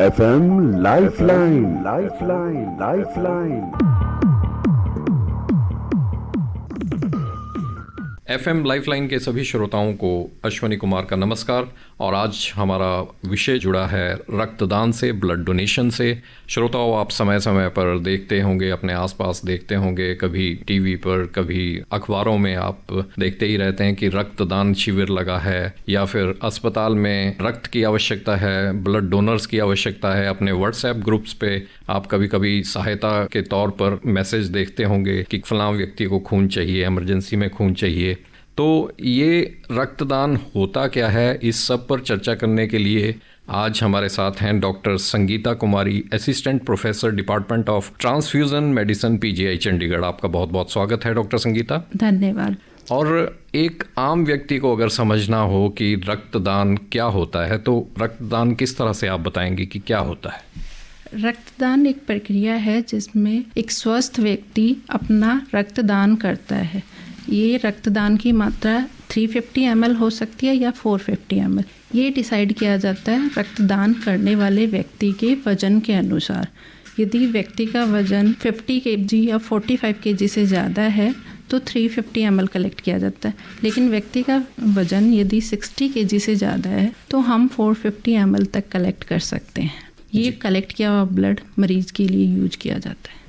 FM lifeline lifeline lifeline. FM lifeline के सभी श्रोताओं को अश्वनी कुमार का नमस्कार। और आज हमारा विषय जुड़ा है रक्तदान से, ब्लड डोनेशन से। श्रोताओं, आप समय समय पर देखते होंगे, अपने आसपास देखते होंगे, कभी टीवी पर, कभी अखबारों में आप देखते ही रहते हैं कि रक्तदान शिविर लगा है, या फिर अस्पताल में रक्त की आवश्यकता है, ब्लड डोनर्स की आवश्यकता है। अपने व्हाट्सएप ग्रुप्स पे आप कभी कभी सहायता के तौर पर मैसेज देखते होंगे कि फलां व्यक्ति को खून चाहिए, इमरजेंसी में खून चाहिए। तो ये रक्तदान होता क्या है, इस सब पर चर्चा करने के लिए आज हमारे साथ हैं doctor Sangeeta Kumari, assistant professor, department of transfusion medicine, PGI Chandigarh. आपका बहुत बहुत स्वागत है डॉक्टर संगीता। धन्यवाद। और एक आम व्यक्ति को अगर समझना हो कि रक्तदान क्या होता है, तो रक्तदान किस तरह से आप बताएंगे कि क्या होता है? रक्तदान एक प्रक्रिया है जिसमें एक स्वस्थ व्यक्ति अपना रक्तदान करता है। ये रक्तदान की मात्रा 350 ml हो सकती है या 450 ml। ये डिसाइड किया जाता है रक्तदान करने वाले व्यक्ति के वजन के अनुसार। यदि व्यक्ति का वजन 50 kg या 45 kg से ज़्यादा है तो 350 ml कलेक्ट किया जाता है। लेकिन व्यक्ति का वजन यदि 60 kg से ज़्यादा है तो हम 450 ml तक कलेक्ट कर सकते हैं। ये कलेक्ट किया हुआ ब्लड मरीज के लिए यूज किया जाता है।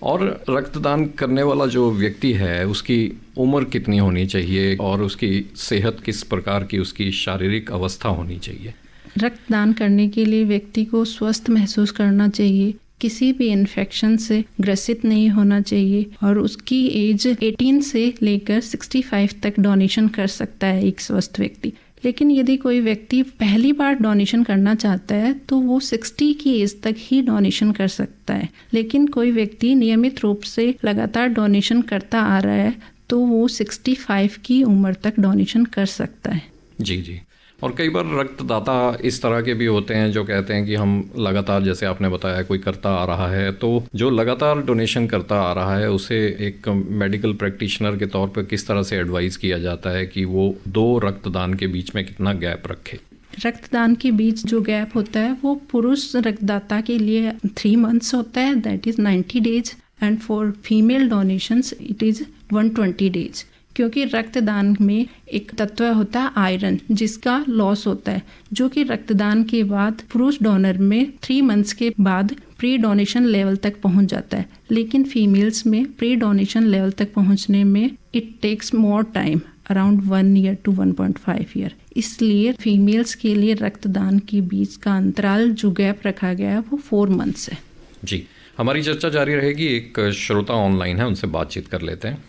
और रक्तदान करने वाला जो व्यक्ति है, उसकी उम्र कितनी होनी चाहिए और उसकी सेहत किस प्रकार की, उसकी शारीरिक अवस्था होनी चाहिए? रक्तदान करने के लिए व्यक्ति को स्वस्थ महसूस करना चाहिए, किसी भी इन्फेक्शन से ग्रसित नहीं होना चाहिए, और उसकी एज 18 से लेकर 65 तक डोनेशन कर सकता है एक स्वस्थ व्यक्ति। लेकिन यदि कोई व्यक्ति पहली बार डोनेशन करना चाहता है तो वो 60 की एज तक ही डोनेशन कर सकता है। लेकिन कोई व्यक्ति नियमित रूप से लगातार डोनेशन करता आ रहा है तो वो 65 की उम्र तक डोनेशन कर सकता है। जी जी। और कई बार रक्तदाता इस तरह के भी होते हैं जो कहते हैं कि हम लगातार, जैसे आपने बताया, कोई करता आ रहा है, तो जो लगातार डोनेशन करता आ रहा है उसे एक मेडिकल प्रैक्टिशनर के तौर पर किस तरह से एडवाइस किया जाता है कि वो 2 रक्तदान के बीच में कितना गैप रखे? रक्तदान के बीच जो गैप होता है वो पुरुष रक्तदाता के लिए 3 months होता है, that is 90 days, and for female donations it is 120 days। क्योंकि रक्तदान में एक तत्व होता है आयरन, जिसका लॉस होता है, जो कि रक्तदान के बाद पुरुष डोनर में 3 months के बाद प्री डोनेशन लेवल तक पहुंच जाता है। लेकिन फीमेल्स में प्री डोनेशन लेवल तक पहुंचने में it takes more time, around 1 year to 1.5 year। इसलिए फीमेल्स के लिए रक्तदान के बीच का अंतराल जो गैप रखा गया है वो 4 months है। जी, हमारी चर्चा जारी रहेगी। एक श्रोता ऑनलाइन है, उनसे बातचीत कर लेते हैं।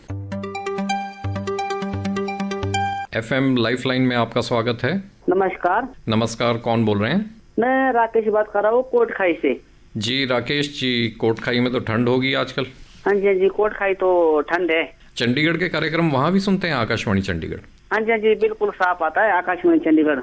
FM लाइफलाइन में आपका स्वागत है। नमस्कार। नमस्कार, कौन बोल रहे हैं? मैं राकेश बात कर रहा हूँ कोटखाई से। जी राकेश जी, कोटखाई में तो ठंड होगी आजकल। हाँ जी, कोटखाई तो ठंड है। चंडीगढ़ के कार्यक्रम वहाँ भी सुनते हैं, आकाशवाणी चंडीगढ़? हाँ जी, बिल्कुल साफ आता है आकाशवाणी चंडीगढ़।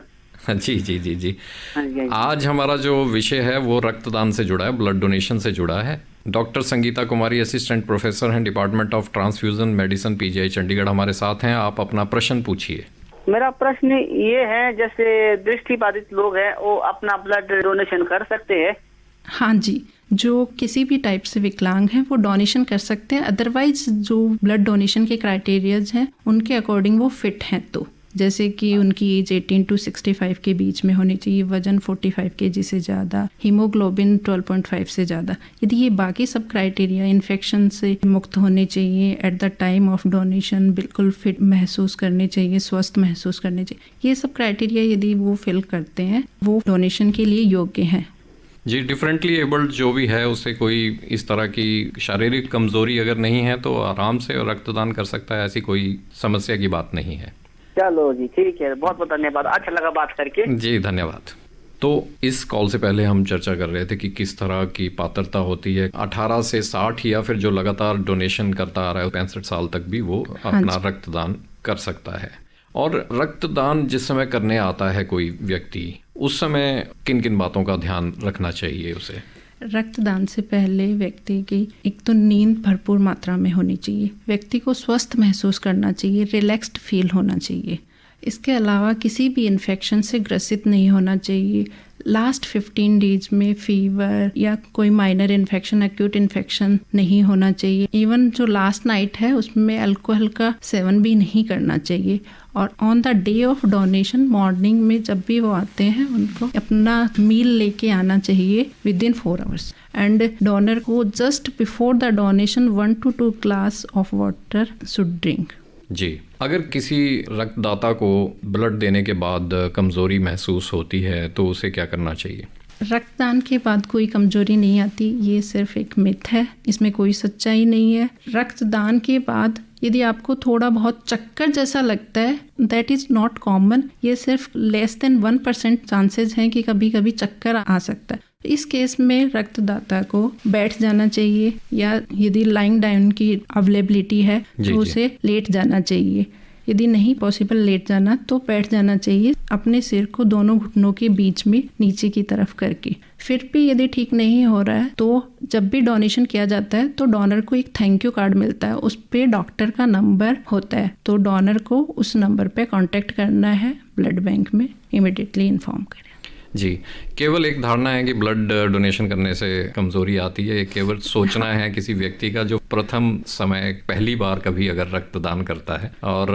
जी जी जी जी। हाँ जी। आज हमारा जो विषय है वो रक्तदान से जुड़ा है, ब्लड डोनेशन से जुड़ा है। Doctor Sangeeta Kumari, assistant professor हैं, department of transfusion medicine, PGI Chandigarh, हमारे साथ हैं। आप अपना प्रश्न पूछिए। मेरा प्रश्न ये है, जैसे दृष्टिबाधित लोग हैं वो अपना ब्लड डोनेशन कर सकते हैं? हाँ जी, जो किसी भी टाइप से विकलांग हैं वो डोनेशन कर सकते हैं। अदरवाइज जो ब्लड डोनेशन के क्राइटेरियाज हैं उनके अकॉर्डिंग वो फिट हैं, तो जैसे कि उनकी एज 18 to 65 के बीच में होनी चाहिए, वजन 45 kg से ज़्यादा, हीमोग्लोबिन 12.5 से ज़्यादा। यदि ये बाकी सब क्राइटेरिया, इन्फेक्शन से मुक्त होने चाहिए, at the time of donation बिल्कुल फिट महसूस करने चाहिए, स्वस्थ महसूस करने चाहिए, ये सब क्राइटेरिया यदि वो फिल करते हैं वो डोनेशन के लिए योग्य हैं। जी, डिफरेंटली एबल्ड जो भी है उसे कोई इस तरह की शारीरिक कमजोरी अगर नहीं है तो आराम से रक्तदान कर सकता है, ऐसी कोई समस्या की बात नहीं है। चलो जी, ठीक है, बहुत बहुत धन्यवाद, अच्छा लगा बात करके। जी धन्यवाद। तो इस कॉल से पहले हम चर्चा कर रहे थे कि किस तरह की पात्रता होती है 18 से 60, या फिर जो लगातार डोनेशन करता आ रहा है 65 साल तक भी वो अपना रक्तदान कर सकता है। और रक्तदान जिस समय करने आता है कोई व्यक्ति, उस समय किन किन बातों का ध्यान रखना चाहिए उसे? रक्तदान से पहले व्यक्ति की एक तो नींद भरपूर मात्रा में होनी चाहिए, व्यक्ति को स्वस्थ महसूस करना चाहिए, रिलैक्स्ड फील होना चाहिए। इसके अलावा किसी भी इन्फेक्शन से ग्रसित नहीं होना चाहिए, लास्ट 15 डेज में फीवर या कोई माइनर इन्फेक्शन, एक्यूट इन्फेक्शन नहीं होना चाहिए। इवन जो लास्ट नाइट है उसमें अल्कोहल का सेवन भी नहीं करना चाहिए। और on the day of donation morning में जब भी वो आते हैं उनको अपना मील लेके आना चाहिए विदिन 4 आवर्स। एंड डोनर को just before the donation 1 to 2 glass of water should drink. जी, अगर किसी रक्तदाता को ब्लड देने के बाद कमज़ोरी महसूस होती है तो उसे क्या करना चाहिए? रक्तदान के बाद कोई कमजोरी नहीं आती, ये सिर्फ एक मिथ है, इसमें कोई सच्चाई नहीं है। रक्तदान के बाद यदि आपको थोड़ा बहुत चक्कर जैसा लगता है, दैट इज़ नॉट कॉमन, ये सिर्फ लेस देन 1% चांसेस हैं कि कभी कभी चक्कर आ सकता है। इस केस में रक्तदाता को बैठ जाना चाहिए या यदि लाइंग डाउन की अवेलेबिलिटी है तो उसे लेट जाना चाहिए। यदि नहीं पॉसिबल लेट जाना तो बैठ जाना चाहिए, अपने सिर को दोनों घुटनों के बीच में नीचे की तरफ करके। फिर भी यदि ठीक नहीं हो रहा है तो जब भी डोनेशन किया जाता है तो डोनर को एक थैंक यू कार्ड मिलता है, उस पे डॉक्टर का नंबर होता है, तो डोनर को उस नंबर पे कांटेक्ट करना है ब्लड बैंक में, इमिडिएटली इन्फॉर्म करें। जी, केवल एक धारणा है कि ब्लड डोनेशन करने से कमज़ोरी आती है, केवल सोचना है किसी व्यक्ति का जो प्रथम समय पहली बार कभी अगर रक्तदान करता है। और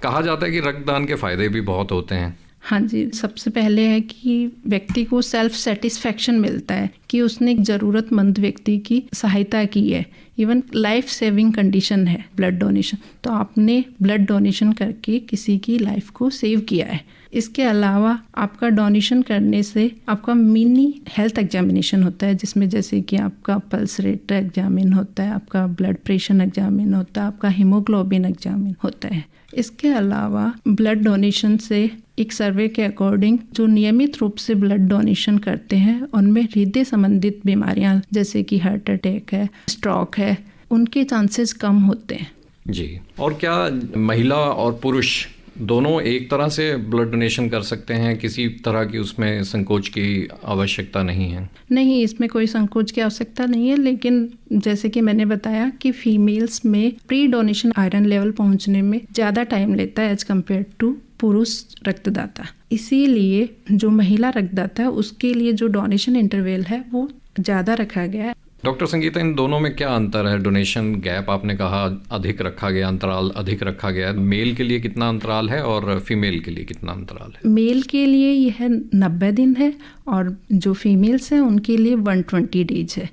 कहा जाता है कि रक्तदान के फ़ायदे भी बहुत होते हैं। हाँ जी, सबसे पहले है कि व्यक्ति को सेल्फ सेटिस्फैक्शन मिलता है कि उसने एक ज़रूरतमंद व्यक्ति की सहायता की है। इवन लाइफ सेविंग कंडीशन है ब्लड डोनेशन, तो आपने ब्लड डोनेशन करके किसी की लाइफ को सेव किया है। इसके अलावा आपका डोनेशन करने से आपका मिनी हेल्थ एग्जामिनेशन होता है, जिसमें जैसे कि आपका पल्स रेट एग्जामिन होता है, आपका ब्लड प्रेशर एग्जामिन होता है, आपका हीमोग्लोबिन एग्जामिन होता है। इसके अलावा ब्लड डोनेशन से एक सर्वे के अकॉर्डिंग जो नियमित रूप से ब्लड डोनेशन करते हैं उनमें हृदय संबंधित बीमारियां जैसे कि हार्ट अटैक है, स्ट्रोक है, उनके चांसेस कम होते हैं। जी, और क्या महिला और पुरुष दोनों एक तरह से ब्लड डोनेशन कर सकते हैं? किसी तरह की उसमें संकोच की आवश्यकता नहीं है? नहीं, इसमें कोई संकोच की आवश्यकता नहीं है, लेकिन जैसे कि मैंने बताया कि फीमेल्स में प्री डोनेशन आयरन लेवल पहुंचने में ज़्यादा टाइम लेता है एज कम्पेयर टू पुरुष रक्तदाता। इसीलिए जो महिला रक्तदाता है उसके लिए जो डोनेशन इंटरवल है वो ज़्यादा रखा गया है। डॉक्टर संगीता, इन दोनों में क्या अंतर है? डोनेशन गैप आपने कहा अधिक रखा गया, अंतराल अधिक रखा गया, मेल के लिए कितना अंतराल है और फीमेल के लिए कितना अंतराल है? मेल के लिए यह 90 दिन है और जो फीमेल्स हैं उनके लिए 120 डेज है।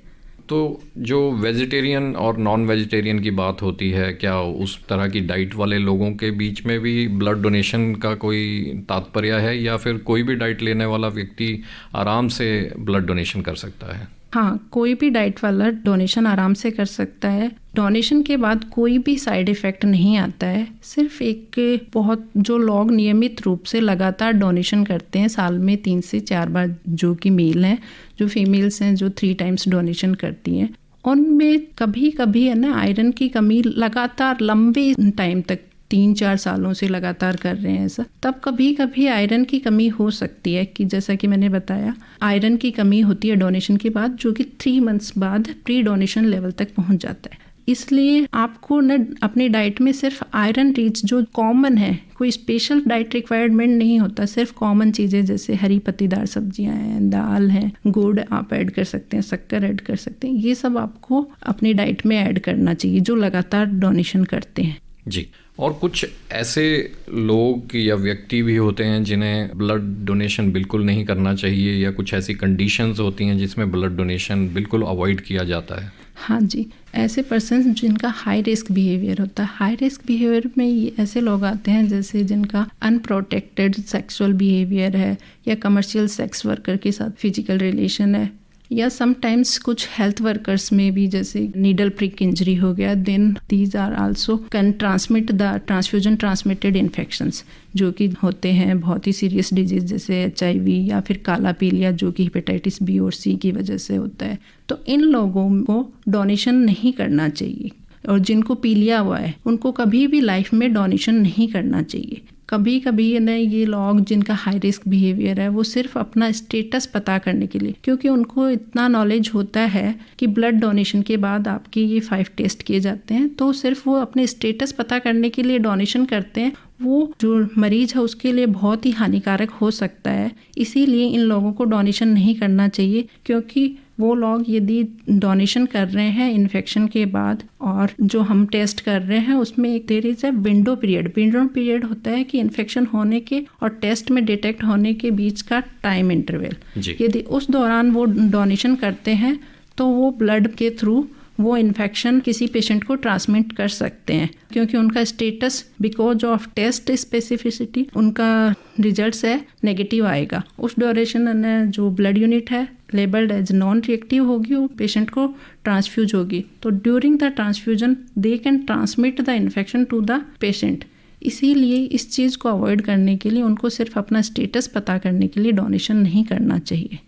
तो जो वेजिटेरियन और नॉन वेजिटेरियन की बात होती है, क्या उस तरह की डाइट वाले लोगों के बीच में भी ब्लड डोनेशन का कोई तात्पर्य है, या फिर कोई भी डाइट लेने वाला व्यक्ति आराम से ब्लड डोनेशन कर सकता है? हाँ, कोई भी डाइट वाला डोनेशन आराम से कर सकता है। डोनेशन के बाद कोई भी साइड इफ़ेक्ट नहीं आता है। सिर्फ एक बहुत जो लोग नियमित रूप से लगातार डोनेशन करते हैं, साल में 3 से 4 बार, जो कि मेल हैं, जो फीमेल्स हैं जो 3 टाइम्स डोनेशन करती हैं, उनमें कभी कभी है ना आयरन की कमी लगातार लंबे टाइम तक 3-4 सालों से लगातार कर रहे हैं ऐसा, तब कभी कभी आयरन की कमी हो सकती है कि जैसा कि मैंने बताया आयरन की कमी होती है डोनेशन के बाद, जो कि 3 मंथ्स बाद प्री डोनेशन लेवल तक पहुंच जाता है। इसलिए आपको न अपनी डाइट में सिर्फ आयरन रिच जो कॉमन है, कोई स्पेशल डाइट रिक्वायरमेंट नहीं होता, सिर्फ कॉमन चीज़ें जैसे हरी पत्तीदार सब्जियां हैं, दाल है, गुड़ आप ऐड कर सकते हैं, शक्कर ऐड कर सकते हैं, ये सब आपको अपनी डाइट में ऐड करना चाहिए जो लगातार डोनेशन करते हैं। जी, और कुछ ऐसे लोग या व्यक्ति भी होते हैं जिन्हें ब्लड डोनेशन बिल्कुल नहीं करना चाहिए, या कुछ ऐसी कंडीशंस होती हैं जिसमें ब्लड डोनेशन बिल्कुल अवॉइड किया जाता है? हाँ जी, ऐसे पर्सन जिनका हाई रिस्क बिहेवियर होता है। हाई रिस्क बिहेवियर में ये ऐसे लोग आते हैं जैसे जिनका अनप्रोटेक्टेड सेक्सुअल बिहेवियर है, या कमर्शियल सेक्स वर्कर के साथ फिजिकल रिलेशन है, या समटाइम्स कुछ हेल्थ वर्कर्स में भी जैसे नीडल प्रिक इंजरी हो गया, then these are also can transmit the transfusion transmitted infections, जो कि होते हैं बहुत ही सीरियस डिजीज जैसे HIV या फिर काला पीलिया, जो कि हेपेटाइटिस B और C की वजह से होता है। तो इन लोगों को डोनेशन नहीं करना चाहिए, और जिनको पीलिया हुआ है उनको कभी भी लाइफ में डोनेशन नहीं करना चाहिए। कभी कभी ना ये लोग जिनका हाई रिस्क बिहेवियर है वो सिर्फ अपना स्टेटस पता करने के लिए, क्योंकि उनको इतना नॉलेज होता है कि ब्लड डोनेशन के बाद आपके ये 5 टेस्ट किए जाते हैं, तो सिर्फ वो अपने स्टेटस पता करने के लिए डोनेशन करते हैं। वो जो मरीज है उसके लिए बहुत ही हानिकारक हो सकता है। इसीलिए इन लोगों को डोनेशन नहीं करना चाहिए, क्योंकि वो लोग यदि डोनेशन कर रहे हैं इन्फेक्शन के बाद और जो हम टेस्ट कर रहे हैं उसमें एक there is a window period होता है कि इन्फेक्शन होने के और टेस्ट में डिटेक्ट होने के बीच का टाइम इंटरवल। यदि उस दौरान वो डोनेशन करते हैं तो वो ब्लड के थ्रू वो इन्फेक्शन किसी पेशेंट को ट्रांसमिट कर सकते हैं, क्योंकि उनका status because of test specificity उनका रिजल्ट्स है नेगेटिव आएगा। उस ड्यूरेशन जो ब्लड यूनिट है लेबल्ड एज नॉन रिएक्टिव होगी, वो पेशेंट को ट्रांसफ्यूज होगी, तो during the transfusion they can transmit the infection to the patient. इसीलिए इस चीज़ को अवॉइड करने के लिए उनको सिर्फ अपना स्टेटस पता करने के लिए डोनेशन नहीं करना चाहिए।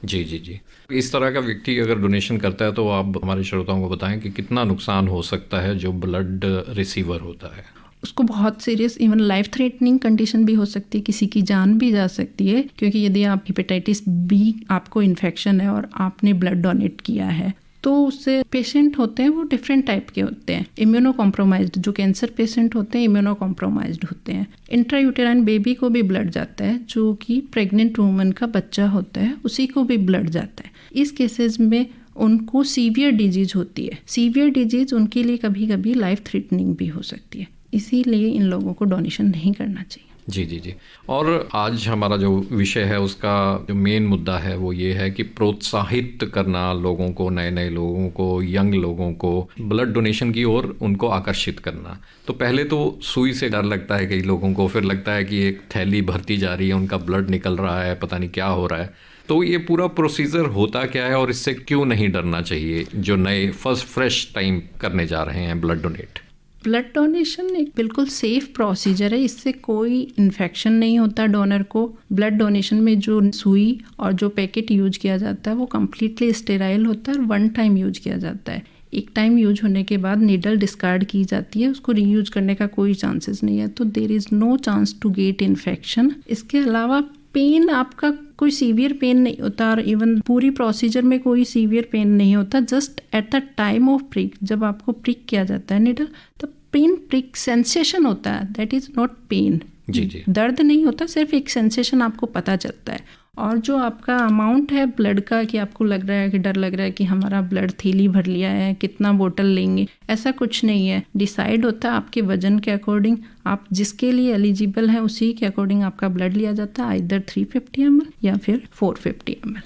जी जी जी। इस तरह का व्यक्ति अगर डोनेशन करता है तो आप हमारे श्रोताओं को बताएं कि कितना नुकसान हो सकता है जो ब्लड रिसीवर होता है। उसको बहुत serious even life threatening condition भी हो सकती है, किसी की जान भी जा सकती है, क्योंकि यदि आप हेपेटाइटिस बी आपको इन्फेक्शन है और आपने ब्लड डोनेट किया है तो उससे पेशेंट होते हैं वो डिफरेंट टाइप के होते हैं। इम्यूनो कॉम्प्रोमाइज्ड जो कैंसर पेशेंट होते हैं इम्यूनो कॉम्प्रोमाइज्ड होते हैं। इंट्रायूटेराइन बेबी को भी ब्लड जाता है, जो कि प्रेग्नेंट वूमन का बच्चा होता है उसी को भी ब्लड जाता है। इस केसेस में उनको सीवियर डिजीज होती है। सीवियर डिजीज उनके लिए कभी कभी लाइफ थ्रेटनिंग भी हो सकती है, इसीलिए इन लोगों को डोनेशन नहीं करना चाहिए। जी जी जी। और आज हमारा जो विषय है उसका जो मेन मुद्दा है वो ये है कि प्रोत्साहित करना लोगों को, नए लोगों को, यंग लोगों को ब्लड डोनेशन की ओर उनको आकर्षित करना। तो पहले तो सुई से डर लगता है कई लोगों को, फिर लगता है कि एक थैली भरती जा रही है, उनका ब्लड निकल रहा है, पता नहीं क्या हो रहा है। तो ये पूरा प्रोसीजर होता क्या है और इससे क्यों नहीं डरना चाहिए जो नए फ्रेश टाइम करने जा रहे हैं ब्लड डोनेट? ब्लड डोनेशन एक बिल्कुल सेफ प्रोसीजर है, इससे कोई इन्फेक्शन नहीं होता डोनर को। ब्लड डोनेशन में जो सुई और जो पैकेट यूज किया जाता है वो कम्प्लीटली स्टेराइल होता है और 1 टाइम यूज किया जाता है। एक टाइम यूज होने के बाद नीडल डिस्कार्ड की जाती है, उसको रीयूज करने का कोई चांसेस नहीं है, तो there is no chance to get infection. इसके अलावा पेन आपका कोई सीवियर पेन नहीं होता और इवन पूरी प्रोसीजर में कोई सीवियर पेन नहीं होता। Just at the time of prick, जब आपको प्रिक किया जाता है निडल, तो पेन प्रिक सेंसेशन होता है, दैट इज़ नॉट पेन। जी जी। दर्द नहीं होता, सिर्फ एक सेंसेशन आपको पता चलता है। और जो आपका अमाउंट है ब्लड का, कि आपको लग रहा है कि डर लग रहा है कि हमारा ब्लड थैली भर लिया है, कितना बोतल लेंगे, ऐसा कुछ नहीं है। डिसाइड होता है आपके वजन के अकॉर्डिंग, आप जिसके लिए एलिजिबल हैं उसी के अकॉर्डिंग आपका ब्लड लिया जाता है, इधर 350 ml या फिर 450 ml।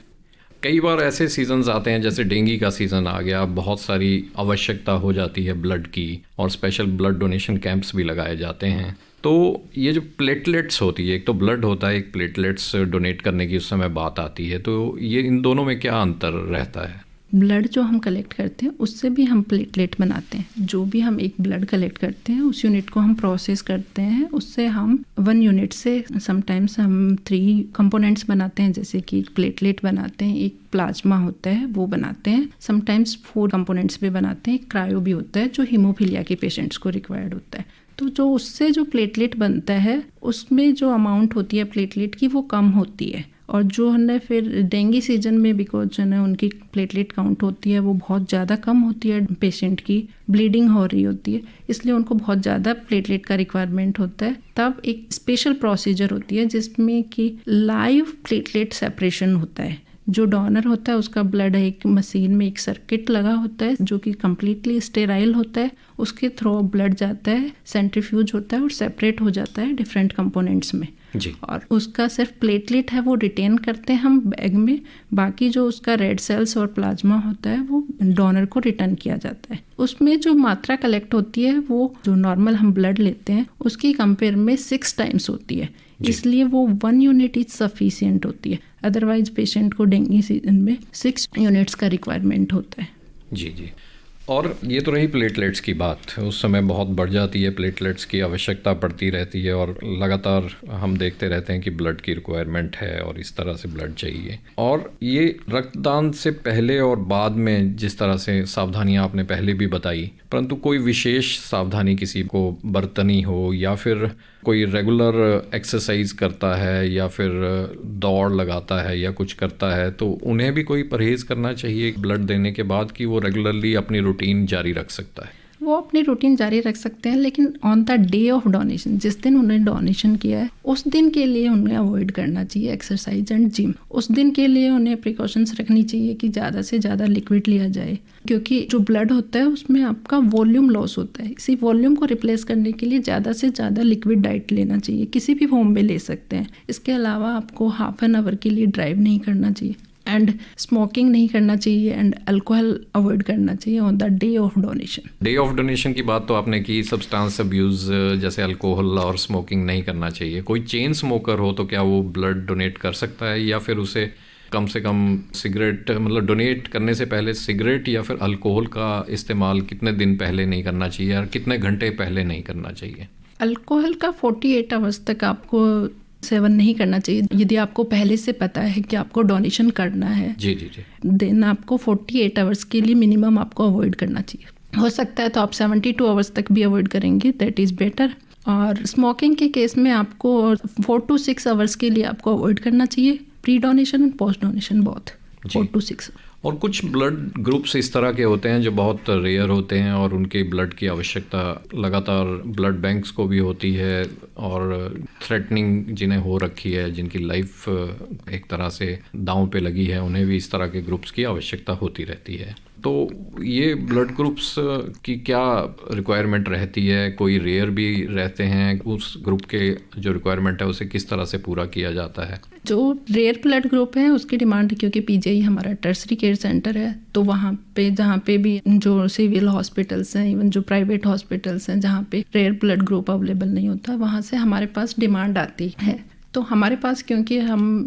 कई बार ऐसे सीजन्स आते हैं जैसे डेंगू का सीज़न आ गया, बहुत सारी आवश्यकता हो जाती है ब्लड की और स्पेशल ब्लड डोनेशन कैंप्स भी लगाए जाते हैं। तो ये जो प्लेटलेट्स होती है, एक तो ब्लड होता है, एक प्लेटलेट्स डोनेट करने की उस समय बात आती है, तो ये इन दोनों में क्या अंतर रहता है? ब्लड जो हम कलेक्ट करते हैं उससे भी हम प्लेटलेट बनाते हैं। जो भी हम एक ब्लड कलेक्ट करते हैं उस यूनिट को हम प्रोसेस करते हैं, उससे हम 1 यूनिट से समटाइम्स हम 3 कंपोनेंट्स बनाते हैं, जैसे कि एक प्लेटलेट बनाते हैं, एक प्लाज्मा होता है वो बनाते हैं, समटाइम्स 4 कंपोनेंट्स भी बनाते हैं, एक क्रायो भी होता है जो हीमोफीलिया के पेशेंट्स को रिक्वायर्ड होता है। तो जो उससे जो प्लेटलेट बनता है उसमें जो अमाउंट होती है प्लेटलेट की वो कम होती है, और जो है फिर डेंगू सीजन में बिकॉज जो है उनकी प्लेटलेट काउंट होती है वो बहुत ज़्यादा कम होती है, पेशेंट की ब्लीडिंग हो रही होती है, इसलिए उनको बहुत ज़्यादा प्लेटलेट का रिक्वायरमेंट होता है। तब एक स्पेशल प्रोसीजर होती है जिसमें कि लाइव प्लेटलेट सेपरेशन होता है। जो डोनर होता है उसका ब्लड एक मशीन में एक सर्किट लगा होता है जो कि कम्प्लीटली स्टेराइल होता है, उसके थ्रू ब्लड जाता है, सेंट्रीफ्यूज होता है और सेपरेट हो जाता है डिफरेंट कंपोनेंट्स में जी। और उसका सिर्फ प्लेटलेट है वो रिटेन करते हैं हम बैग में, बाकी जो उसका रेड सेल्स और प्लाज्मा होता है वो डोनर को रिटर्न किया जाता है। उसमें जो मात्रा कलेक्ट होती है वो जो नॉर्मल हम ब्लड लेते हैं उसकी कंपेयर में 6 टाइम्स होती है, इसलिए वो 1 यूनिट इज सफिशिएंट होती है। अदरवाइज पेशेंट को डेंगू सीजन में 6 यूनिट्स का रिक्वायरमेंट होता है। जी जी। और ये तो रही प्लेटलेट्स की बात, उस समय बहुत बढ़ जाती है, प्लेटलेट्स की आवश्यकता पड़ती रहती है और लगातार हम देखते रहते हैं कि ब्लड की रिक्वायरमेंट है और इस तरह से ब्लड चाहिए। और ये रक्तदान से पहले और बाद में जिस तरह से सावधानियां आपने पहले भी बताई, परंतु कोई विशेष सावधानी किसी को बरतनी हो या फिर कोई रेगुलर एक्सरसाइज करता है या फिर दौड़ लगाता है या कुछ करता है, तो उन्हें भी कोई परहेज़ करना चाहिए ब्लड देने के बाद कि वो रेगुलरली अपनी रूटीन जारी रख सकता है? वो अपनी रूटीन जारी रख सकते हैं, लेकिन on the day of donation, जिस दिन उन्हें डोनेशन किया है उस दिन के लिए उन्हें अवॉइड करना चाहिए एक्सरसाइज एंड जिम। उस दिन के लिए उन्हें प्रिकॉशंस रखनी चाहिए कि ज़्यादा से ज़्यादा लिक्विड लिया जाए, क्योंकि जो ब्लड होता है उसमें आपका वॉल्यूम लॉस होता है। इसी वॉल्यूम को रिप्लेस करने के लिए ज़्यादा से ज़्यादा लिक्विड डाइट लेना चाहिए, किसी भी फॉर्म में ले सकते हैं। इसके अलावा आपको हाफ एन आवर के लिए ड्राइव नहीं करना चाहिए, एंड स्मोकिंग नहीं करना चाहिए, एंड अल्कोहल अवॉइड करना चाहिए on the day of donation. Day of donation की बात तो आपने की, सब्सटेंस अब्यूज़ जैसे अल्कोहल और स्मोकिंग नहीं करना चाहिए। कोई चेन स्मोकर हो तो क्या वो ब्लड डोनेट कर सकता है, या फिर उसे कम से कम सिगरेट, मतलब डोनेट करने से पहले सिगरेट या फिर अल्कोहल का इस्तेमाल कितने दिन पहले नहीं करना चाहिए और कितने घंटे पहले नहीं करना चाहिए? अल्कोहल का 48 आवर्स तक आपको सेवन नहीं करना चाहिए। यदि आपको पहले से पता है कि आपको डोनेशन करना है, जी, देन आपको 48 आवर्स के लिए मिनिमम आपको अवॉइड करना चाहिए। हो सकता है तो आप 72 आवर्स तक भी अवॉइड करेंगे, दैट इज़ बेटर। और स्मोकिंग के केस में आपको 4 to 6 आवर्स के लिए आपको अवॉइड करना चाहिए, pre donation and post donation both 4 to 6। और कुछ ब्लड ग्रुप्स इस तरह के होते हैं जो बहुत रेयर होते हैं और उनके ब्लड की आवश्यकता लगातार ब्लड बैंक्स को भी होती है, और थ्रेटनिंग जिन्हें हो रखी है, जिनकी लाइफ एक तरह से दांव पे लगी है, उन्हें भी इस तरह के ग्रुप्स की आवश्यकता होती रहती है। तो ये ब्लड ग्रुप्स की क्या रिक्वायरमेंट रहती है? कोई रेयर भी रहते हैं? उस ग्रुप के जो रिक्वायरमेंट है उसे किस तरह से पूरा किया जाता है? जो रेयर ब्लड ग्रुप है उसकी डिमांड, क्योंकि पीजीआई हमारा टर्सरी केयर सेंटर है, तो वहाँ पे जहाँ पे भी जो सिविल हॉस्पिटल्स हैं, इवन जो प्राइवेट हॉस्पिटल्स हैं जहाँ पे रेयर ब्लड ग्रुप अवेलेबल नहीं होता, वहाँ से हमारे पास डिमांड आती है। तो हमारे पास, क्योंकि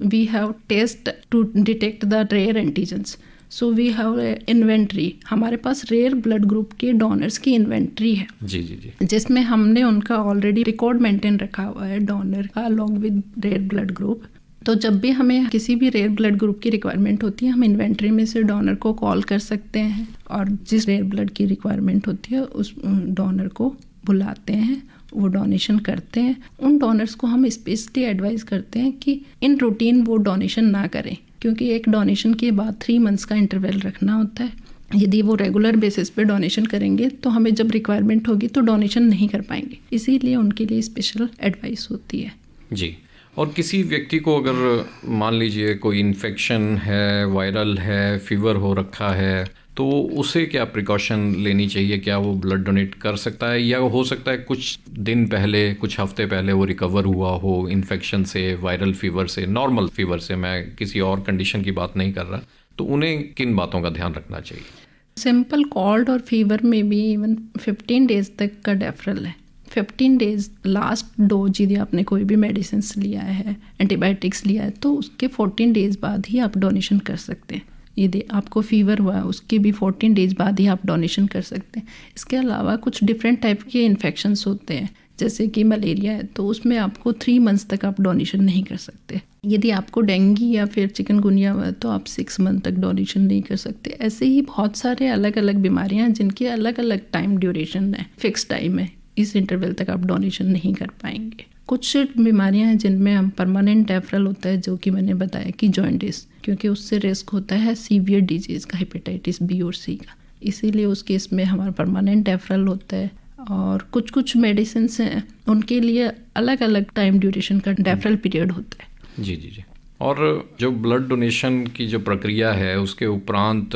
we have test to detect the rare antigens, so we have inventory. हमारे पास रेयर ब्लड ग्रुप के डोनर्स की इन्वेंट्री है, जी, जिसमें हमने उनका ऑलरेडी रिकॉर्ड मेंटेन रखा हुआ है डोनर का along with rare blood group. तो जब भी हमें किसी भी रेयर ब्लड ग्रुप की रिक्वायरमेंट होती है, हम इन्वेंट्री में से डोनर को कॉल कर सकते हैं और जिस रेयर ब्लड की रिक्वायरमेंट होती है उस डोनर को बुलाते हैं, वो डोनेशन करते हैं। उन डोनर्स को हम स्पेशली एडवाइस करते हैं कि इन रूटीन वो डोनेशन ना करें, क्योंकि एक डोनेशन के बाद 3 मंथ्स का इंटरवल रखना होता है। यदि वो रेगुलर बेसिस पे डोनेशन करेंगे तो हमें जब रिक्वायरमेंट होगी तो डोनेशन नहीं कर पाएंगे, इसीलिए उनके लिए स्पेशल एडवाइस होती है। जी। और किसी व्यक्ति को अगर मान लीजिए कोई इन्फेक्शन है, वायरल है, फीवर हो रखा है, तो उसे क्या प्रिकॉशन लेनी चाहिए? क्या वो ब्लड डोनेट कर सकता है, या हो सकता है कुछ दिन पहले, कुछ हफ्ते पहले वो रिकवर हुआ हो इन्फेक्शन से, वायरल फीवर से, नॉर्मल फीवर से, मैं किसी और कंडीशन की बात नहीं कर रहा, तो उन्हें किन बातों का ध्यान रखना चाहिए? सिंपल कोल्ड और फीवर में भी इवन 15 डेज तक का डेफरल है। 15 डेज लास्ट डोज यदि आपने कोई भी मेडिसिन लिया है, एंटीबायोटिक्स लिया है, तो उसके 14 डेज बाद ही आप डोनेशन कर सकते हैं। यदि आपको फीवर हुआ है उसके भी 14 डेज बाद ही आप डोनेशन कर सकते हैं। इसके अलावा कुछ डिफरेंट टाइप के इन्फेक्शंस होते हैं, जैसे कि मलेरिया है, तो उसमें आपको 3 मंथ्स तक आप डोनेशन नहीं कर सकते। यदि आपको डेंगू या फिर चिकनगुनिया हुआ है तो आप 6 मंथ तक डोनेशन नहीं कर सकते। ऐसे ही बहुत सारे अलग अलग बीमारियां हैं जिनकी अलग अलग टाइम ड्यूरेशन है, फिक्स टाइम है, इस इंटरवल तक आप डोनेशन नहीं कर पाएंगे। कुछ बीमारियां हैं जिनमें हम परमानेंट डेफरल होता है, जो कि मैंने बताया कि जॉइंटिस, क्योंकि उससे रिस्क होता है सीवियर डिजीज़ का, हेपेटाइटिस बी और सी का, इसीलिए उस केस में हमारा परमानेंट डेफरल होता है। और कुछ मेडिसिन हैं उनके लिए अलग अलग टाइम ड्यूरेशन का डेफरल पीरियड होता है। जी। और जो ब्लड डोनेशन की जो प्रक्रिया है उसके उपरांत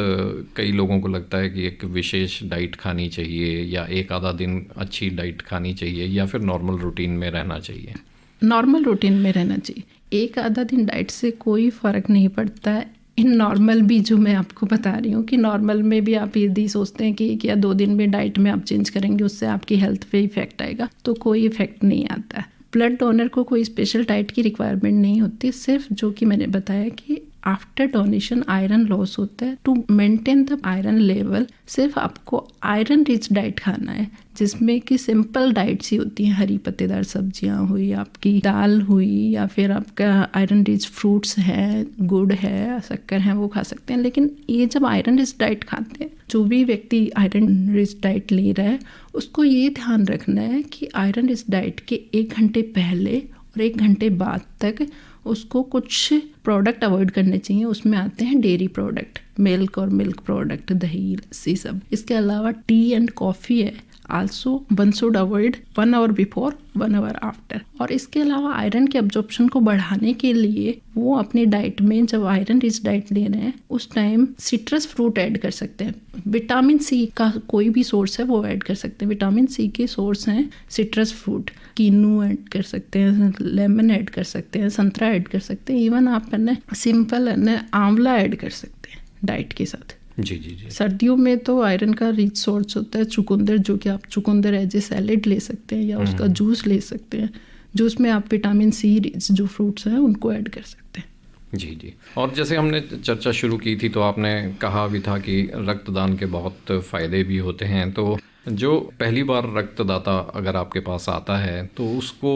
कई लोगों को लगता है कि एक विशेष डाइट खानी चाहिए, या एक आधा दिन अच्छी डाइट खानी चाहिए, या फिर नॉर्मल रूटीन में रहना चाहिए? नॉर्मल रूटीन में रहना चाहिए। एक आधा दिन डाइट से कोई फ़र्क नहीं पड़ता है। इन नॉर्मल भी जो मैं आपको बता रही हूँ कि नॉर्मल में भी आप यदि सोचते हैं कि 1 या 2 दिन में डाइट में आप चेंज करेंगे उससे आपकी हेल्थ पे इफेक्ट आएगा, तो कोई इफेक्ट नहीं आता है। ब्लड डोनर को कोई स्पेशल डाइट की रिक्वायरमेंट नहीं होती, सिर्फ जो कि मैंने बताया कि आफ्टर डोनेशन आयरन लॉस होता है। To maintain the iron level सिर्फ आपको आयरन रिच डाइट खाना है, जिसमें कि सिंपल डाइट्स ही होती हैं, हरी पत्तेदार सब्जियां हुई, आपकी दाल हुई, या फिर आपका आयरन रिच फ्रूट्स है, गुड़ है, शक्कर है, वो खा सकते हैं। लेकिन ये जब आयरन रिच डाइट खाते हैं, जो भी व्यक्ति आयरन रिच डाइट ले रहा है उसको ये ध्यान रखना है कि आयरन रिच डाइट के 1 घंटे पहले और 1 घंटे बाद तक उसको कुछ प्रोडक्ट अवॉइड करने चाहिए। उसमें आते हैं डेयरी प्रोडक्ट, मिल्क और मिल्क प्रोडक्ट, दही, लस्सी सब। इसके अलावा टी एंड कॉफ़ी है, also one should avoid 1 hour before 1 hour after. और इसके अलावा आयरन के एब्जॉर्प्शन को बढ़ाने के लिए वो अपनी डाइट में जब आयरन रिच डाइट ले रहे हैं उस टाइम सिट्रस फ्रूट ऐड कर सकते हैं। विटामिन सी का कोई भी सोर्स है वो ऐड कर सकते हैं। विटामिन सी के सोर्स हैं सिट्रस फ्रूट, कीनू ऐड कर सकते हैं, लेमन ऐड कर सकते हैं, संतरा ऐड कर सकते हैं, इवन आप सिंपल आंवला ऐड कर सकते हैं डाइट के साथ। जी जी जी। सर्दियों में तो आयरन का रिच सोर्स होता है चुकंदर, जो कि आप चुकंदर एज ए सैलेड ले सकते हैं या उसका जूस ले सकते हैं। जूस में आप विटामिन सी रिच जो फ्रूट्स हैं उनको ऐड कर सकते हैं। जी जी। और जैसे हमने चर्चा शुरू की थी तो आपने कहा भी था कि रक्तदान के बहुत फ़ायदे भी होते हैं। तो जो पहली बार रक्तदाता अगर आपके पास आता है तो उसको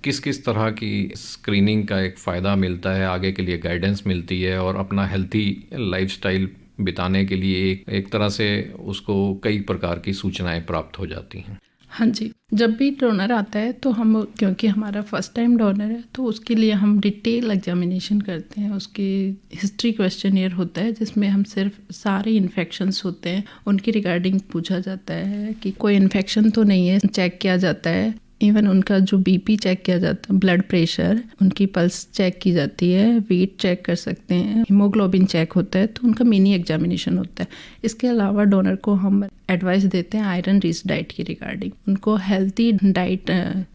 किस किस तरह की स्क्रीनिंग का एक फ़ायदा मिलता है, आगे के लिए गाइडेंस मिलती है और अपना हेल्थी लाइफस्टाइल बिताने के लिए एक तरह से उसको कई प्रकार की सूचनाएं प्राप्त हो जाती हैं? हाँ जी, जब भी डोनर आता है तो हम, क्योंकि हमारा फर्स्ट टाइम डोनर है, तो उसके लिए हम डिटेल एग्जामिनेशन करते हैं। उसकी हिस्ट्री क्वेश्चनियर होता है जिसमें हम सिर्फ सारे इन्फेक्शंस होते हैं उनकी रिगार्डिंग पूछा जाता है कि कोई इन्फेक्शन तो नहीं है, चेक किया जाता है। इवन उनका जो बीपी चेक किया जाता है, ब्लड प्रेशर, उनकी पल्स चेक की जाती है, वेट चेक कर सकते हैं, हीमोग्लोबिन चेक होता है, तो उनका मिनी एग्जामिनेशन होता है। इसके अलावा डोनर को हम एडवाइस देते हैं आयरन रिच डाइट की रिगार्डिंग, उनको हेल्थी डाइट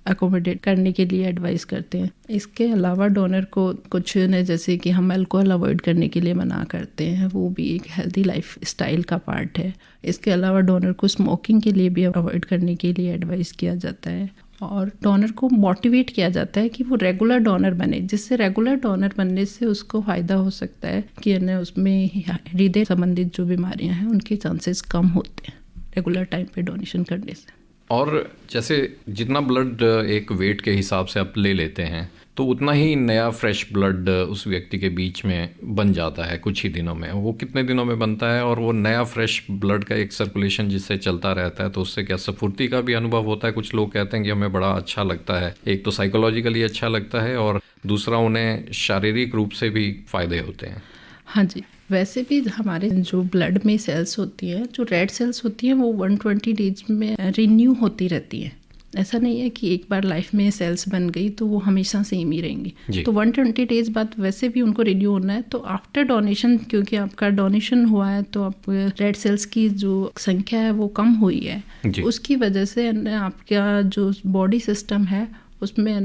अकोमोडेट करने के लिए एडवाइस करते हैं। इसके अलावा डोनर को कुछ न, जैसे कि हम अल्कोहल अवॉइड करने के लिए मना करते हैं, वो भी एक हेल्थी लाइफ स्टाइल का पार्ट है। इसके अलावा डोनर को स्मोकिंग के लिए भी अवॉइड करने के लिए एडवाइस किया जाता है और डोनर को मोटिवेट किया जाता है कि वो रेगुलर डोनर बने, जिससे रेगुलर डोनर बनने से उसको फ़ायदा हो सकता है कि उसमें हृदय संबंधित जो बीमारियां हैं उनके चांसेस कम होते हैं रेगुलर टाइम पे डोनेशन करने से। और जैसे जितना ब्लड एक वेट के हिसाब से आप ले लेते हैं तो उतना ही नया फ्रेश ब्लड उस व्यक्ति के बीच में बन जाता है कुछ ही दिनों में। वो कितने दिनों में बनता है और वो नया फ्रेश ब्लड का एक सर्कुलेशन जिससे चलता रहता है तो उससे क्या स्फूर्ति का भी अनुभव होता है? कुछ लोग कहते हैं कि हमें बड़ा अच्छा लगता है, एक तो साइकोलॉजिकली अच्छा लगता है और दूसरा उन्हें शारीरिक रूप से भी फायदे होते हैं। हाँ जी, वैसे भी हमारे जो ब्लड में सेल्स होती हैं, जो रेड सेल्स होती हैं, वो 120 डेज में रिन्यू होती रहती हैं। ऐसा नहीं है कि एक बार लाइफ में सेल्स बन गई तो वो हमेशा सेम ही रहेंगी। तो 120 डेज बाद वैसे भी उनको रिन्यू होना है। तो आफ्टर डोनेशन, क्योंकि आपका डोनेशन हुआ है तो आप रेड सेल्स की जो संख्या है वो कम हुई है, उसकी वजह से आपका जो बॉडी सिस्टम है उसमें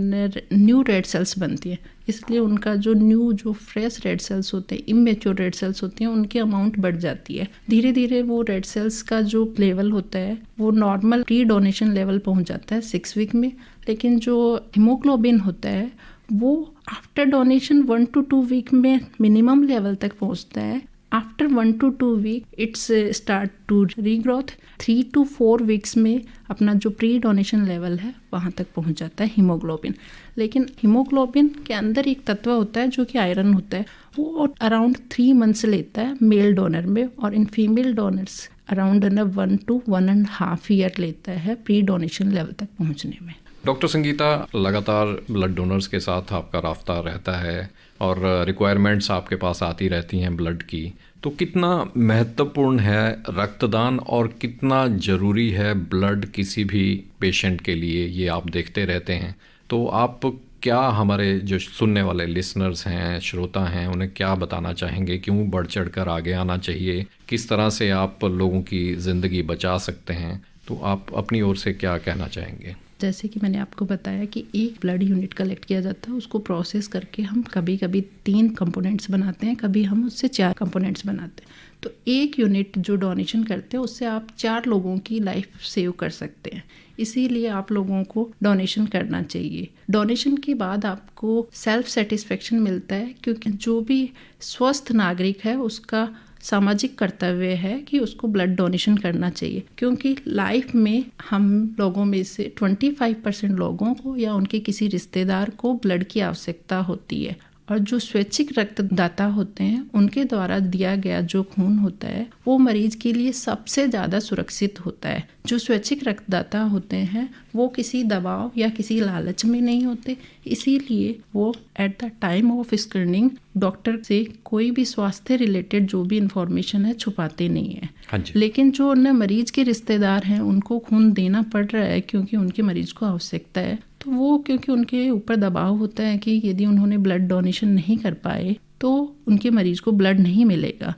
न्यू रेड सेल्स बनती है। इसलिए उनका जो फ्रेश रेड सेल्स होते हैं, इमेच्योर रेड सेल्स होती हैं, उनकी अमाउंट बढ़ जाती है। धीरे धीरे वो रेड सेल्स का जो लेवल होता है वो नॉर्मल प्री डोनेशन लेवल पहुंच जाता है 6 वीक में। लेकिन जो हीमोग्लोबिन होता है वो आफ्टर डोनेशन 1 to 2 वीक में मिनिमम लेवल तक पहुंचता है। After 1 to 2 week it's start to regrowth. 3 to 4 weeks में अपना जो प्री डोनेशन लेवल है वहाँ तक पहुँच जाता है हीमोग्लोबिन। लेकिन हीमोग्लोबिन के अंदर एक तत्व होता है जो कि आयरन होता है, वो अराउंड 3 मंथ्स लेता है मेल डोनर में, और in female donors around 1 to 1.5 year लेता है प्री डोनेशन लेवल तक पहुँचने में। डॉक्टर संगीता, लगातार ब्लड डोनर्स के साथ आपका राब्ता रहता है और रिक्वायरमेंट्स आपके पास आती रहती हैं ब्लड की, तो कितना महत्वपूर्ण है रक्तदान और कितना ज़रूरी है ब्लड किसी भी पेशेंट के लिए, ये आप देखते रहते हैं। तो आप क्या हमारे जो सुनने वाले लिसनर्स हैं, श्रोता हैं, उन्हें क्या बताना चाहेंगे? क्यों बढ़ चढ़ कर आगे आना चाहिए? किस तरह से आप लोगों की ज़िंदगी बचा सकते हैं? तो आप अपनी ओर से क्या कहना चाहेंगे? जैसे कि मैंने आपको बताया कि एक ब्लड यूनिट कलेक्ट किया जाता है, उसको प्रोसेस करके हम कभी कभी 3 कंपोनेंट्स बनाते हैं, कभी हम उससे 4 कंपोनेंट्स बनाते हैं। तो एक यूनिट जो डोनेशन करते हैं उससे आप 4 लोगों की लाइफ सेव कर सकते हैं। इसीलिए आप लोगों को डोनेशन करना चाहिए। डोनेशन के बाद आपको सेल्फ सेटिस्फेक्शन मिलता है, क्योंकि जो भी स्वस्थ नागरिक है उसका सामाजिक कर्तव्य है कि उसको ब्लड डोनेशन करना चाहिए। क्योंकि लाइफ में हम लोगों में से 25% लोगों को या उनके किसी रिश्तेदार को ब्लड की आवश्यकता होती है, और जो स्वैच्छिक रक्तदाता होते हैं उनके द्वारा दिया गया जो खून होता है वो मरीज के लिए सबसे ज़्यादा सुरक्षित होता है। जो स्वैच्छिक रक्तदाता होते हैं वो किसी दबाव या किसी लालच में नहीं होते, इसीलिए वो at the time of screening doctor से कोई भी स्वास्थ्य रिलेटेड जो भी इंफॉर्मेशन है छुपाते नहीं है। हाँ जी। लेकिन जो न मरीज के रिश्तेदार हैं उनको खून देना पड़ रहा है क्योंकि उनके मरीज को आवश्यकता है, तो वो क्योंकि उनके ऊपर दबाव होता है कि यदि उन्होंने ब्लड डोनेशन नहीं कर पाए तो उनके मरीज को ब्लड नहीं मिलेगा।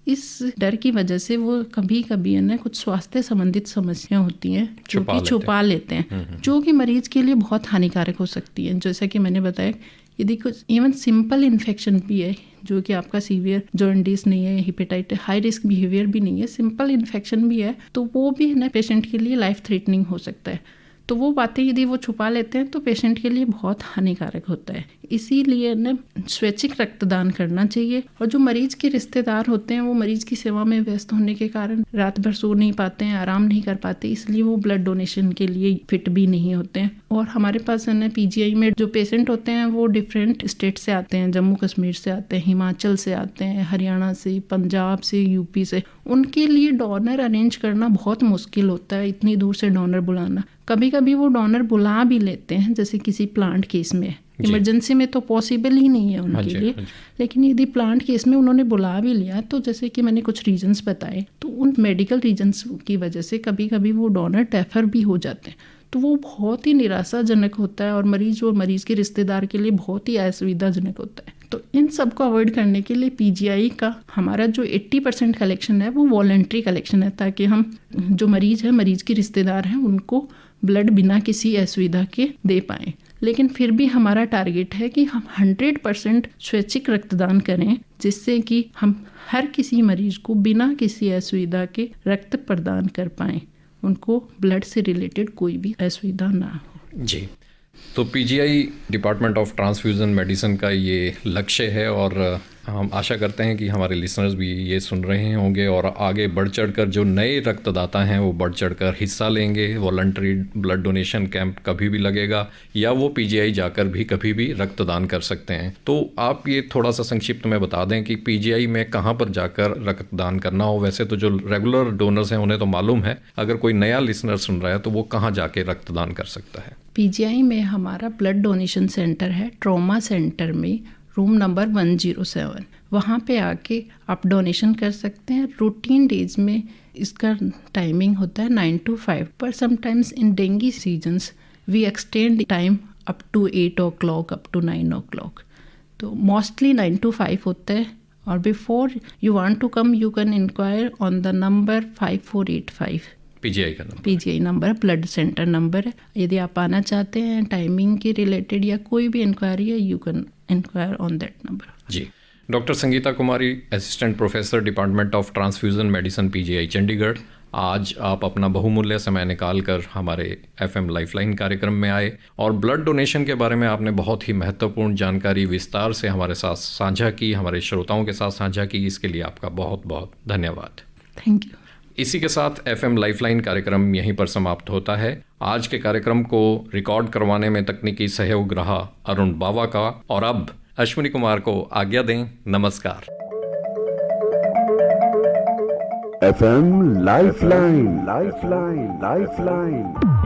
इस डर की वजह से वो कभी कभी है ना कुछ स्वास्थ्य संबंधित समस्या होती हैं जो कि छुपा लेते हैं, जो कि मरीज के लिए बहुत हानिकारक हो सकती है। जैसा कि मैंने बताया, यदि कुछ इवन सिंपल इन्फेक्शन भी है जो कि आपका सीवियर जॉन्डिस नहीं है, हेपेटाइटिस हाई रिस्क बिहेवियर भी नहीं है, सिंपल इन्फेक्शन भी है, तो वो भी है ना पेशेंट के लिए लाइफ थ्रेटनिंग हो सकता है। तो वो बातें यदि वो छुपा लेते हैं तो पेशेंट के लिए बहुत हानिकारक होता है। इसीलिए ना स्वैच्छिक रक्तदान करना चाहिए। और जो मरीज के रिश्तेदार होते हैं वो मरीज की सेवा में व्यस्त होने के कारण रात भर सो नहीं पाते हैं, आराम नहीं कर पाते, इसलिए वो ब्लड डोनेशन के लिए फिट भी नहीं होते हैं। और हमारे पास है ना पीजीआई में जो पेशेंट होते हैं वो डिफरेंट स्टेट से आते हैं, जम्मू कश्मीर से आते हैं, हिमाचल से आते हैं, हरियाणा से, पंजाब से, यूपी से। उनके लिए डोनर अरेंज करना बहुत मुश्किल होता है, इतनी दूर से डोनर बुलाना। कभी कभी वो डोनर बुला भी लेते हैं, जैसे किसी प्लांट केस में, इमरजेंसी में तो पॉसिबल ही नहीं है उनके लिए। लेकिन यदि प्लांट केस में उन्होंने बुला भी लिया तो जैसे कि मैंने कुछ रीजंस बताए, तो उन मेडिकल रीजंस की वजह से कभी कभी वो डोनर डेफर भी हो जाते हैं, तो वो बहुत ही निराशाजनक होता है और मरीज के रिश्तेदार के लिए बहुत ही असुविधाजनक होता है। तो इन सब को अवॉइड करने के लिए पीजीआई का हमारा जो 80% कलेक्शन है वो वॉलंटरी कलेक्शन है, ताकि हम जो मरीज है, मरीज के रिश्तेदार हैं, उनको ब्लड बिना किसी असुविधा के दे पाएँ। लेकिन फिर भी हमारा टारगेट है कि हम 100% स्वैच्छिक रक्तदान करें, जिससे कि हम हर किसी मरीज को बिना किसी असुविधा के रक्त प्रदान कर पाएँ, उनको ब्लड से रिलेटेड कोई भी असुविधा ना हो। जी, तो PGI department of transfusion medicine का ये लक्ष्य है और हम आशा करते हैं कि हमारे लिसनर्स भी ये सुन रहे होंगे और आगे बढ़ चढ़कर जो नए रक्तदाता हैं वो बढ़ चढ़कर हिस्सा लेंगे। वॉलंटरी ब्लड डोनेशन कैंप कभी भी लगेगा या वो पीजीआई जाकर भी कभी भी रक्तदान कर सकते हैं। तो आप ये थोड़ा सा संक्षिप्त में बता दें कि पीजीआई में कहाँ पर जाकर रक्तदान करना हो। वैसे तो जो रेगुलर डोनर्स हैं उन्हें तो मालूम है, अगर कोई नया लिसनर सुन रहा है तो वो कहाँ जाके रक्तदान कर सकता है? पीजीआई में हमारा ब्लड डोनेशन सेंटर है, ट्रॉमा सेंटर में, रूम नंबर 107। वहाँ पे आके आप डोनेशन कर सकते हैं। रूटीन डेज में इसका टाइमिंग होता है 9 to 5, पर sometimes in dengue seasons we extend time up to 8 o'clock, up to 9 o'clock। तो मोस्टली 9 to 5 होता है। और before you want to come you can inquire on the number 5485। PGI का नंबर, PGI number blood centre number है। यदि आप आना चाहते हैं टाइमिंग के रिलेटेड या कोई भी इंक्वायरी है, you can inquire on that number. जी। Doctor Sangeeta Kumari, assistant professor department of transfusion medicine PGI Chandigarh, आज आप अपना बहुमूल्य समय निकालकर हमारे एफएम लाइफलाइन कार्यक्रम में आए और ब्लड डोनेशन के बारे में आपने बहुत ही महत्वपूर्ण जानकारी विस्तार से हमारे साथ साझा की, हमारे श्रोताओं के साथ साझा की। इसके लिए आपका बहुत बहुत धन्यवाद। Thank you. इसी के साथ एफएम लाइफलाइन कार्यक्रम यहीं पर समाप्त होता है। आज के कार्यक्रम को रिकॉर्ड करवाने में तकनीकी सहयोग रहा अरुण बावा का, और अब अश्विनी कुमार को आज्ञा दें। नमस्कार। FM lifeline, lifeline, lifeline.